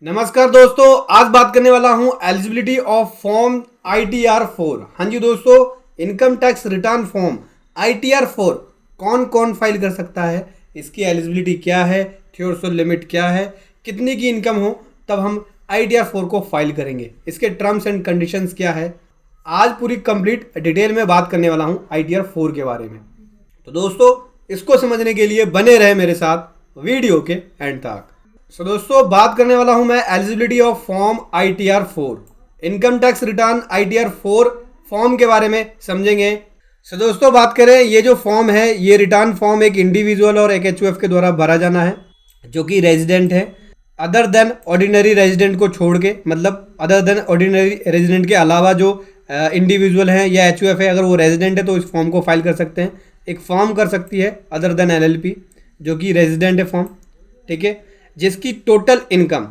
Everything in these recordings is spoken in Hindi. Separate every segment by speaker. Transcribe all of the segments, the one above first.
Speaker 1: नमस्कार दोस्तों, आज बात करने वाला हूं एलिजिबिलिटी ऑफ फॉर्म ITR-4। हाँ जी दोस्तों, income tax return form ITR-4 कौन कौन फाइल कर सकता है, इसकी एलिजिबिलिटी क्या है, थ्योरेटिकल लिमिट क्या है, कितनी की इनकम हो तब हम ITR-4 को फाइल करेंगे, इसके टर्म्स एंड कंडीशंस क्या है। आज पूरी कंप्लीट डिटेल में बात करने वाला हूं ITR-4 के बारे में। तो दोस्तों, इसको समझने के लिए बने रहे मेरे साथ वीडियो के एंड तक। दोस्तों, बात करने वाला हूं मैं eligibility of form ITR-4, income tax return ITR-4 form के बारे में समझेंगे। दोस्तों, बात करें ये जो फॉर्म है, ये रिटर्न फॉर्म एक इंडिविजुअल और एक HUF के द्वारा भरा जाना है जो कि रेजिडेंट है, अदर देन ऑर्डिनरी रेजिडेंट को छोड़ के, मतलब अदर देन ऑर्डिनरी रेजिडेंट के अलावा जो इंडिविजुअल है या HUF है, अगर वो रेजिडेंट है तो इस फॉर्म को फाइल कर सकते हैं। एक फॉर्म कर सकती है अदर देन LLP जो कि रेजिडेंट है फॉर्म, ठीक है, जिसकी टोटल इनकम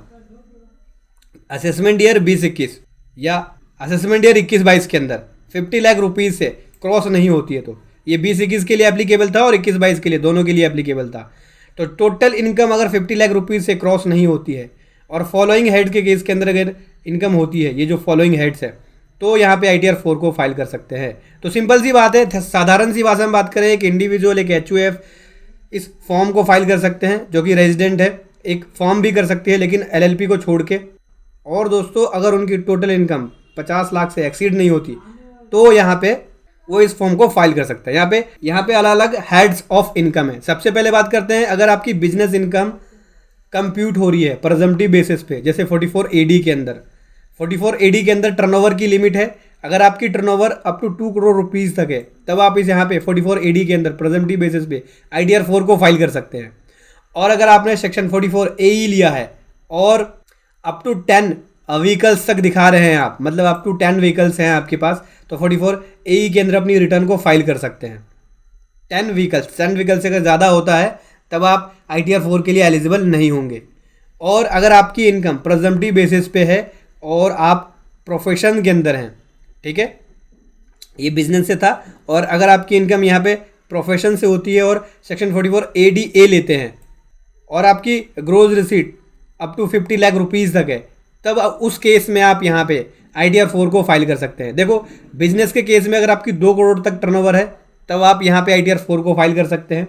Speaker 1: असेसमेंट ईयर 20-21 या असेसमेंट ईयर 21-22 के अंदर 50 लाख रुपीज़ से क्रॉस नहीं होती है। तो ये 20-21 के लिए एप्लीकेबल था और 21-22 के लिए, दोनों के लिए एप्लीकेबल था। तो टोटल इनकम अगर 50 लाख रुपीज़ से क्रॉस नहीं होती है और फॉलोइंग हेड के केस के अंदर अगर इनकम होती है, ये जो फॉलोइंग हेड्स है, तो यहाँ पे ITR-4 को फाइल कर सकते हैं। तो सिंपल सी बात है, साधारण सी भाषा में बात करें, एक इंडिविजुअल एक HUF इस फॉर्म को फाइल कर सकते हैं जो कि रेजिडेंट है, एक फॉर्म भी कर सकती है लेकिन LLP को छोड़ के। और दोस्तों, अगर उनकी टोटल इनकम 50 लाख से एक्सीड नहीं होती तो यहाँ पे वो इस फॉर्म को फाइल कर सकता है। यहाँ पे अलग अलग हेड्स ऑफ इनकम है। सबसे पहले बात करते हैं, अगर आपकी बिजनेस इनकम कंप्यूट हो रही है प्रेजम्पटिव बेसिस पे, जैसे 44 AD के अंदर, 44 AD के अंदर टर्नओवर की लिमिट है। अगर आपकी turnover up to 2 crore rupees तक है तब आप इस यहाँ पे 44 AD के अंदर प्रेजम्पटिव बेसिस पे ITR-4 को फाइल कर सकते हैं। और अगर आपने सेक्शन 44 AE लिया है और अप टू 10 व्हीकल्स तक दिखा रहे हैं आप, मतलब अप टू 10 व्हीकल्स हैं आपके पास, तो 44 AE के अंदर अपनी रिटर्न को फाइल कर सकते हैं। 10 व्हीकल्स से अगर ज़्यादा होता है तब आप ITR-4 के लिए एलिजिबल नहीं होंगे। और अगर आपकी इनकम प्रेजम्पटिव बेसिस पे है और आप प्रोफेशन के अंदर हैं, ठीक है, ये बिजनेस से था, और अगर आपकी इनकम यहाँ पे प्रोफेशन से होती है और सेक्शन 44 ADA लेते हैं और आपकी gross receipt up to 50 lakh rupees तक है, तब उस केस में आप यहाँ पे ITR-4 को फाइल कर सकते हैं। देखो, बिजनेस के केस में अगर आपकी 2 करोड़ तक टर्नओवर है तब आप यहाँ पे ITR-4 को फाइल कर सकते हैं।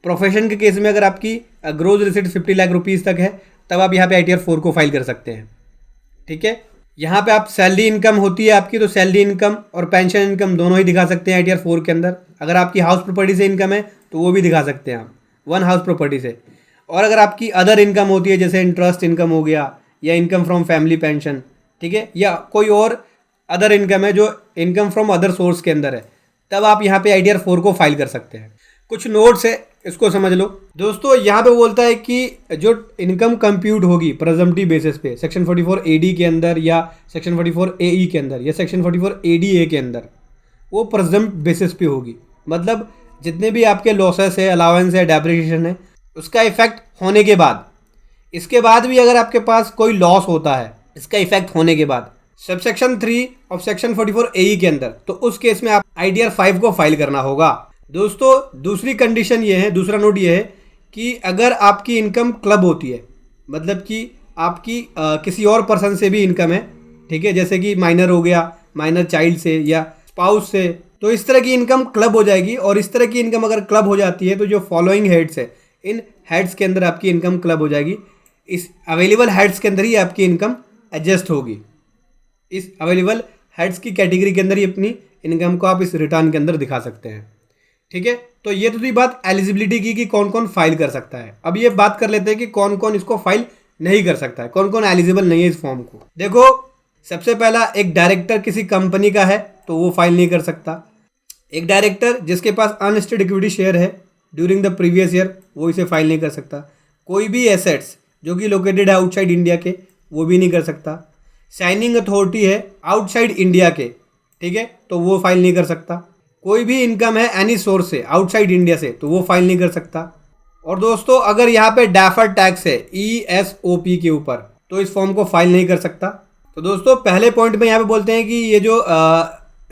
Speaker 1: प्रोफेशन के केस में अगर आपकी ग्रोज रिसीट 50 लाख रुपीज़ तक है तब आप यहाँ पे ITR-4 को फाइल कर सकते हैं, ठीक है। यहाँ पे आप सैलरी इनकम होती है आपकी, तो सैलरी इनकम और पेंशन इनकम दोनों ही दिखा सकते हैं ITR-4 के अंदर। अगर आपकी हाउस प्रॉपर्टी से इनकम है तो वो भी दिखा सकते हैं आप, वन हाउस प्रॉपर्टी से। और अगर आपकी अदर इनकम होती है, जैसे इंटरेस्ट इनकम हो गया या इनकम फ्रॉम फैमिली पेंशन, ठीक है, या कोई और अदर इनकम है जो इनकम फ्रॉम अदर सोर्स के अंदर है, तब आप यहाँ पे ITR-4 को फाइल कर सकते हैं। कुछ नोट्स है, इसको समझ लो दोस्तों। यहाँ पे बोलता है कि जो इनकम कंप्यूट होगी प्रेजम्पटिव बेसिस पे सेक्शन 44 AD के अंदर या सेक्शन 44 AE के अंदर या सेक्शन 44 ADA के अंदर, वो प्रेजम्प्ट बेसिस पे होगी। मतलब जितने भी आपके लॉसेस है, अलाउंस है, डेप्रिसिएशन है, उसका इफेक्ट होने के बाद, इसके बाद भी अगर आपके पास कोई लॉस होता है, इसका इफेक्ट होने के बाद सबसेक्शन 3 ऑफ सेक्शन 44 AE के अंदर, तो उस केस में आप ITR-5 को फाइल करना होगा। दोस्तों, दूसरी कंडीशन ये है, दूसरा नोट ये है कि अगर आपकी इनकम क्लब होती है, मतलब कि आपकी किसी और पर्सन से भी इनकम है, ठीक है, जैसे कि माइनर हो गया, माइनर चाइल्ड से या स्पाउस से, तो इस तरह की इनकम क्लब हो जाएगी। और इस तरह की इनकम अगर क्लब हो जाती है तो जो फॉलोइंग हेड्स है, इन हेड्स के अंदर आपकी इनकम क्लब हो जाएगी। इस अवेलेबल हेड्स के अंदर ही आपकी इनकम एडजस्ट होगी। इस अवेलेबल हेड्स की कैटेगरी के अंदर ही अपनी इनकम को आप इस रिटर्न के अंदर दिखा सकते हैं, ठीक है। तो ये तो थी बात एलिजिबिलिटी की कि कौन कौन फाइल कर सकता है। अब ये बात कर लेते हैं कि कौन कौन इसको फाइल नहीं कर सकता है, कौन कौन एलिजिबल नहीं है इस फॉर्म को। देखो, सबसे पहला, एक डायरेक्टर किसी कंपनी का है तो वो फाइल नहीं कर सकता। एक डायरेक्टर जिसके पास अनलिस्टेड इक्विटी शेयर है ड्यूरिंग द प्रीवियस ईयर, वो इसे फाइल नहीं कर सकता। कोई भी एसेट्स जो कि लोकेटेड है आउटसाइड इंडिया के, वो भी नहीं कर सकता। साइनिंग अथॉरिटी है आउटसाइड इंडिया के, ठीक है, तो वो फाइल नहीं कर सकता। कोई भी इनकम है एनी सोर्स से आउटसाइड इंडिया से, तो वो फाइल नहीं कर सकता। और दोस्तों, अगर यहाँ पे डेफर्ड टैक्स है ESOP के ऊपर, तो इस फॉर्म को फाइल नहीं कर सकता। तो दोस्तों, पहले पॉइंट में यहाँ पे बोलते हैं कि ये जो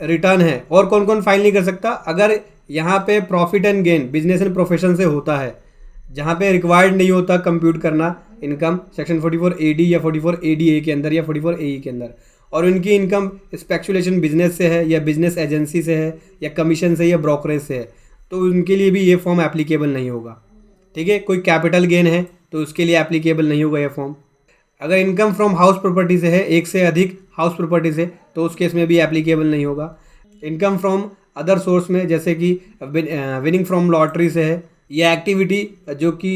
Speaker 1: रिटर्न है और कौन कौन फाइल नहीं कर सकता, अगर यहाँ पे profit and gain business and profession से होता है, जहाँ पे रिक्वायर्ड नहीं होता कंप्यूट करना इनकम सेक्शन 44AD या 44ADA के अंदर या 44AE के अंदर, और उनकी इनकम स्पेकुलेशन बिजनेस से है या बिजनेस एजेंसी से है या कमीशन से या ब्रोकरेज से है, तो उनके लिए भी ये फॉर्म एप्लीकेबल नहीं होगा। ठीक है, कोई कैपिटल गेन है तो उसके लिए एप्लीकेबल नहीं होगा ये फॉर्म। अगर इनकम फ्रॉम हाउस प्रॉपर्टी से है, एक से अधिक हाउस प्रॉपर्टी से, तो उस केस में भी एप्लीकेबल नहीं होगा। इनकम फ्रॉम अदर सोर्स में जैसे कि विनिंग फ्रॉम लॉटरी से है, या एक्टिविटी जो कि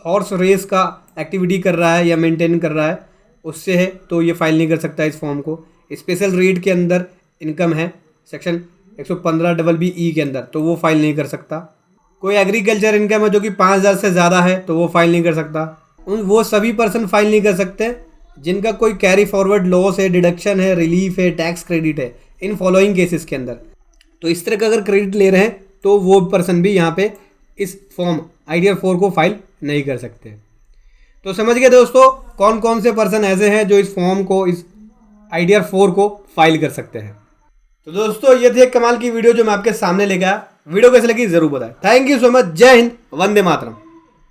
Speaker 1: हॉर्स रेस का एक्टिविटी कर रहा है या मेंटेन कर रहा है उससे है, तो ये फाइल नहीं कर सकता इस फॉर्म को। स्पेशल रेट के अंदर इनकम है सेक्शन 115BBE के अंदर, तो वो फाइल नहीं कर सकता। कोई एग्रीकल्चर इनकम है जो कि 5,000 से ज़्यादा है, तो वो फाइल नहीं कर सकता। वो सभी पर्सन फाइल नहीं कर सकते जिनका कोई कैरी फॉरवर्ड लॉस है, डिडक्शन है, रिलीफ है, टैक्स क्रेडिट है, इन फॉलोइंग केसेस के अंदर। तो इस तरह का अगर क्रेडिट ले रहे हैं तो वो पर्सन भी यहाँ पे इस फॉर्म ITR 4 को फाइल नहीं कर सकते। तो समझ गए दोस्तों कौन कौन से पर्सन ऐसे हैं जो इस फॉर्म को, इस ITR 4 को फाइल कर सकते हैं। तो दोस्तों ये थी एक कमाल की वीडियो जो मैं आपके सामने लेकर आया। वीडियो कैसे लगी जरूर बताएं। Thank you so much. जय हिंद, वंदे मातरम।